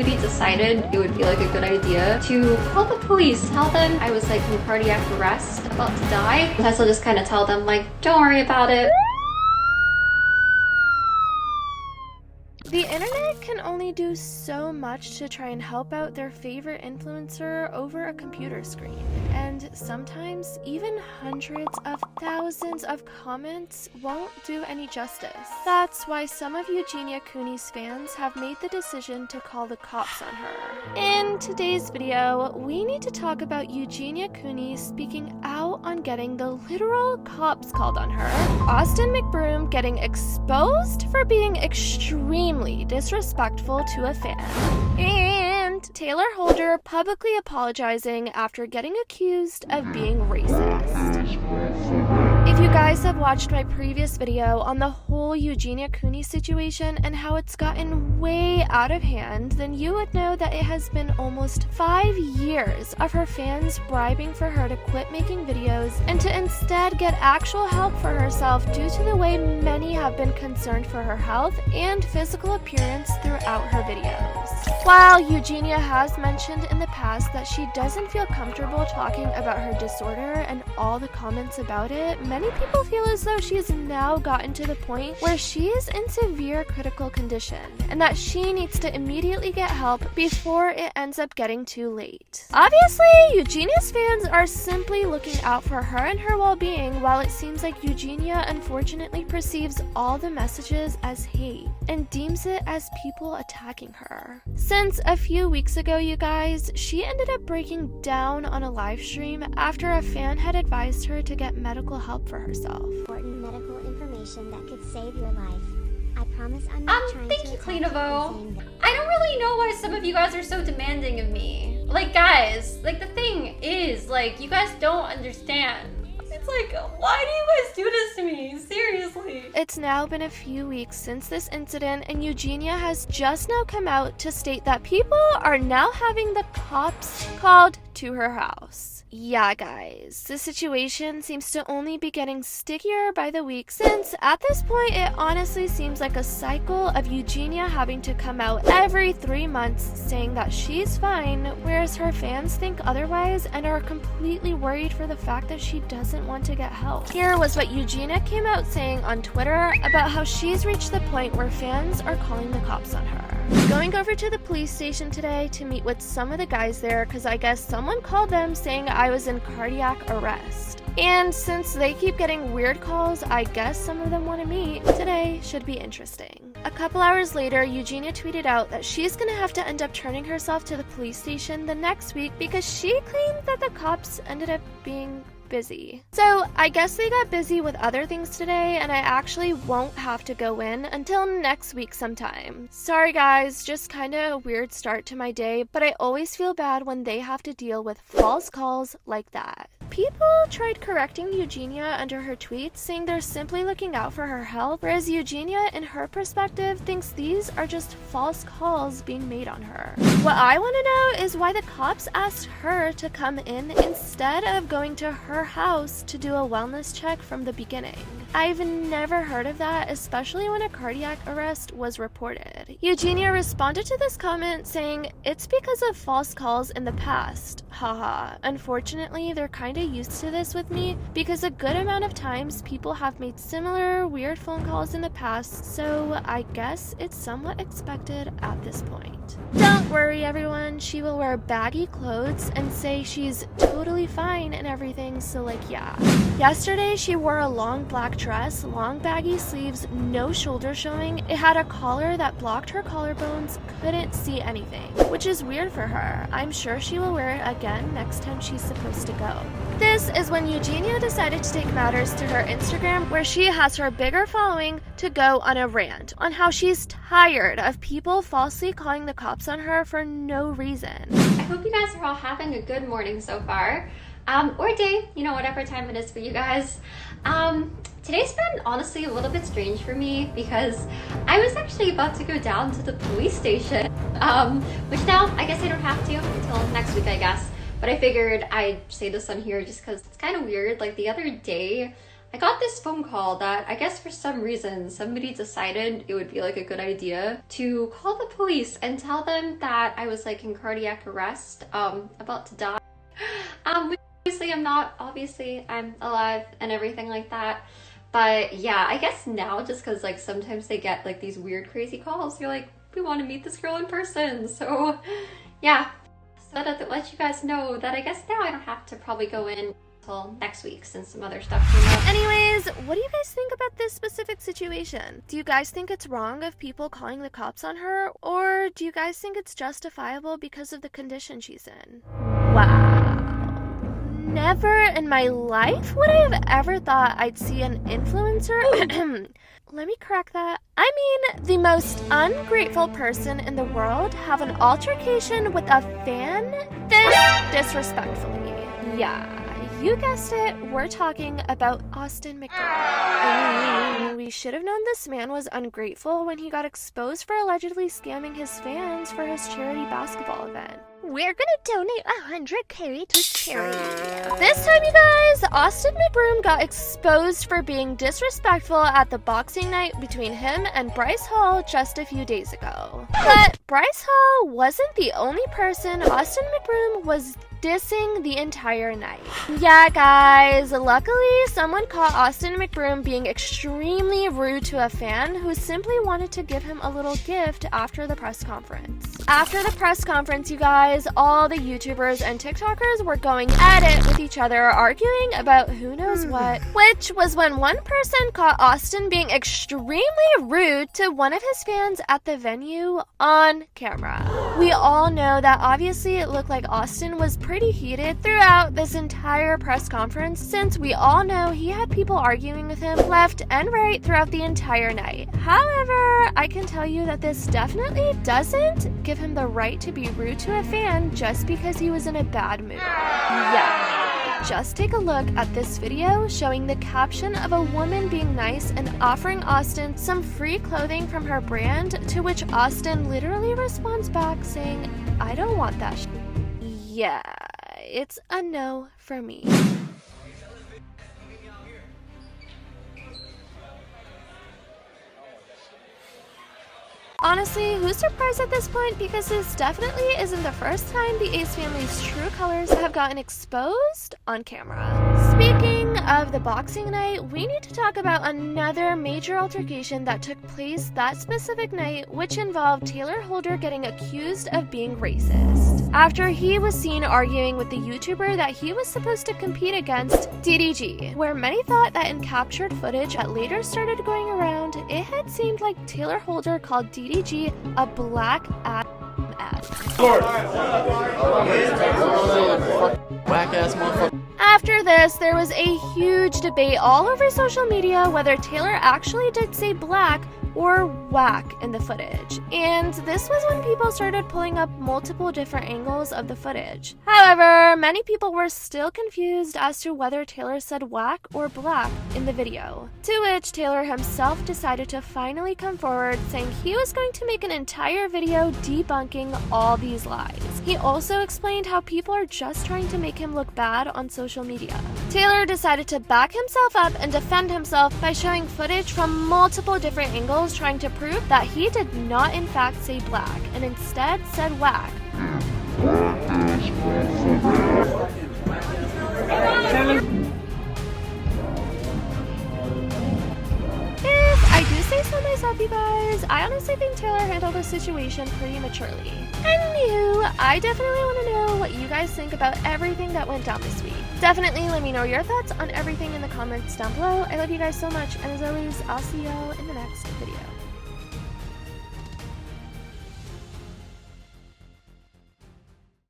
somebody decided it would be like a good idea to call the police, tell them I was like in cardiac arrest, about to die. Tesla just kind of tell them like, don't worry about it. The internet can only do so much to try and help out their favorite influencer over a computer screen, and sometimes even hundreds of thousands of comments won't do any justice. That's why some of Eugenia Cooney's fans have made the decision to call the cops on her. In today's video, we need to talk about Eugenia Cooney speaking out on getting the literal cops called on her, Austin McBroom getting exposed for being extremely disrespectful to a fan, and Tayler Holder publicly apologizing after getting accused of being racist. If you guys have watched my previous video on the whole Eugenia Cooney situation and how it's gotten way out of hand, then you would know that it has been almost 5 years of her fans bribing for her to quit making videos and to instead get actual help for herself due to the way many have been concerned for her health and physical appearance throughout her videos. While Eugenia has mentioned in the past that she doesn't feel comfortable talking about her disorder and all the comments about it, many people feel as though she has now gotten to the point where she is in severe critical condition and that she needs to immediately get help before it ends up getting too late. Obviously, Eugenia's fans are simply looking out for her and her well-being, while it seems like Eugenia unfortunately perceives all the messages as hate and deems it as people attacking her. Since a few weeks ago, you guys, she ended up breaking down on a live stream after a fan had advised her to get medical help for herself. Important medical information that could save your life. I promise I'm not trying thank to you, attack Cleanavo. I don't really know why some of you guys are so demanding of me. Like, guys, like the thing is, like, you guys don't understand. It's like, why do you guys do this to me? Seriously. It's now been a few weeks since this incident, and Eugenia has just now come out to state that people are now having the cops called to her house. Yeah, guys, the situation seems to only be getting stickier by the week, since at this point it honestly seems like a cycle of Eugenia having to come out every 3 months saying that she's fine, whereas her fans think otherwise and are completely worried for the fact that she doesn't want to get help. Here was what Eugenia came out saying on Twitter about how she's reached the point where fans are calling the cops on her. Going over to the police station today to meet with some of the guys there because I guess someone called them saying I was in cardiac arrest. And since they keep getting weird calls, I guess some of them want to meet. Today should be interesting. A couple hours later, Eugenia tweeted out that she's gonna have to end up turning herself to the police station the next week because she claimed that the cops ended up being busy. So I guess they got busy with other things today, and I actually won't have to go in until next week sometime. Sorry guys, just kinda a weird start to my day, but I always feel bad when they have to deal with false calls like that. People tried correcting Eugenia under her tweets, saying they're simply looking out for her health, whereas Eugenia, in her perspective, thinks these are just false calls being made on her. What I want to know is why the cops asked her to come in instead of going to her house to do a wellness check from the beginning. I've never heard of that, especially when a cardiac arrest was reported. Eugenia responded to this comment saying, "It's because of false calls in the past. Haha. Unfortunately, they're kinda used to this with me because a good amount of times people have made similar weird phone calls in the past, so I guess it's somewhat expected at this point. Don't worry everyone, she will wear baggy clothes and say she's totally fine and everything, so like yeah." Yesterday she wore a long black dress, long baggy sleeves, no shoulder showing. It had a collar that blocked her collarbones, couldn't see anything, which is weird for her. I'm sure she will wear it again next time she's supposed to go. This is when Eugenia decided to take matters to her Instagram, where she has her bigger following, to go on a rant on how she's tired of people falsely calling the cops on her for no reason. I hope you guys are all having a good morning so far. Or day, you know, whatever time it is for you guys. Today's been honestly a little bit strange for me because I was actually about to go down to the police station, which now I guess I don't have to until next week, I guess. But I figured I'd say this on here just because it's kind of weird. Like the other day, I got this phone call that I guess for some reason somebody decided it would be like a good idea to call the police and tell them that I was like in cardiac arrest, about to die. Which obviously I'm not, obviously I'm alive and everything like that. But yeah, I guess now just because like sometimes they get like these weird crazy calls, you're like, we want to meet this girl in person. So yeah, so to let you guys know that I guess now I don't have to probably go in until next week since some other stuff came up. Anyways, what do you guys think about this specific situation? Do you guys think it's wrong of people calling the cops on her, or do you guys think it's justifiable because of the condition she's in? Wow. Never in my life would I have ever thought I'd see an influencer. Let me correct that. I mean, the most ungrateful person in the world have an altercation with a fan this disrespectfully. Yeah. You guessed it, we're talking about Austin McBroom. I mean, we should have known this man was ungrateful when he got exposed for allegedly scamming his fans for his charity basketball event. We're gonna donate 100K to charity. This time, you guys, Austin McBroom got exposed for being disrespectful at the boxing night between him and Bryce Hall just a few days ago. But Bryce Hall wasn't the only person Austin McBroom was dissing the entire night. Yeah, guys, luckily someone caught Austin McBroom being extremely rude to a fan who simply wanted to give him a little gift after the press conference. After the press conference, you guys, all the YouTubers and TikTokers were going at it with each other, arguing about who knows what, which was when one person caught Austin being extremely rude to one of his fans at the venue on camera. We all know that obviously it looked like Austin was pretty heated throughout this entire press conference, since we all know he had people arguing with him left and right throughout the entire night. However, I can tell you that this definitely doesn't give him the right to be rude to a fan just because he was in a bad mood. Yeah. Just take a look at this video showing the caption of a woman being nice and offering Austin some free clothing from her brand, to which Austin literally responds back saying, I don't want that shit. Yeah, it's a no for me. Honestly, who's surprised at this point, because this definitely isn't the first time the Ace family's true colors have gotten exposed on camera. Speaking of the boxing night, we need to talk about another major altercation that took place that specific night, which involved Tayler Holder getting accused of being racist after he was seen arguing with the YouTuber that he was supposed to compete against, DDG, where many thought that in captured footage that later started going around, it had seemed like Tayler Holder called DDG a black ass. Whack-ass motherfucker. After this, there was a huge debate all over social media whether Tayler actually did say black or whack in the footage, and this was when people started pulling up multiple different angles of the footage. However, many people were still confused as to whether Tayler said whack or black in the video, to which Tayler himself decided to finally come forward, saying he was going to make an entire video debunking all these lies. He also explained how people are just trying to make him look bad on social media. Tayler decided to back himself up and defend himself by showing footage from multiple different angles, trying to prove that he did not in fact say black and instead said whack. If I do say so myself, you guys, I honestly think Tayler handled the situation pretty maturely. Anywho, I definitely want to know what you guys think about everything that went down this week. Definitely let me know your thoughts on everything in the comments down below. I love you guys so much, and as always, I'll see y'all in the next video.